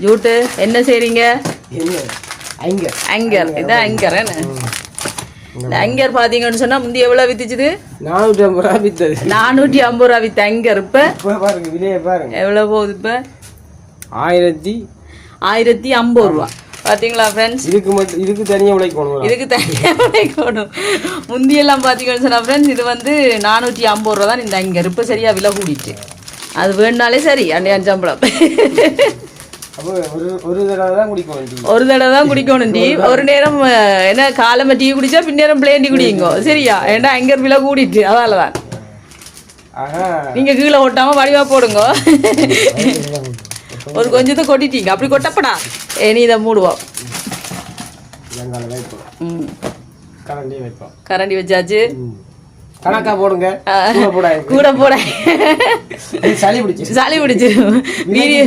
ஜூட்டு என்ன செய்றீங்க? ஆங்கர். இதான் ஆங்கர். இந்த ஆங்கர் பாத்தீங்கன்னு சொன்னா முந்தி எவ்வளவு வித்துச்சுது? 450 ரூபா வித்தது. 450 ரூபா வித்த ஆங்கர் இப்ப பாருங்க விலையை பாருங்க எவ்வளவு போகுது? இப்ப 1050 ரூபா. பாத்தீங்களா ஃப்ரெண்ட்ஸ்? இதுக்கு தனியா உழைக்கணும். இதுக்கு தனியா உழைக்கணும். முந்தியெல்லாம் பாத்தீங்கன்னு சொன்னா ஃப்ரெண்ட்ஸ் இது வந்து 450 ரூபா தான் இந்த ஆங்கர். இப்ப சரியா விலை கூடிட்டு. அது வேணுனாலே சரி அண்டையான் சம்பளம். ஒரு தடவை தான் குடிக்கணும். ஒரு தடவை தான் குடிக்கணும் டீ. ஒரு நேரம் என்ன காலமா டீ குடிச்சா பின்னேரம் பிளேன் டீ குடிங்க சரியா? ஏன்னா ஆங்கர் விலை கூடிட்டு அதாலதான். நீங்க கீழே ஓட்டாம வடிவா போடுங்க. ஒரு கொஞ்சத்தை கொட்டிட்டீங்க அப்படி கொட்டப்படா. நீ இதை மூடுவோம். கரண்டி வச்சாச்சு. கணக்கா போடுங்க. கூட போட சளி பிடிச்சு வீடியோ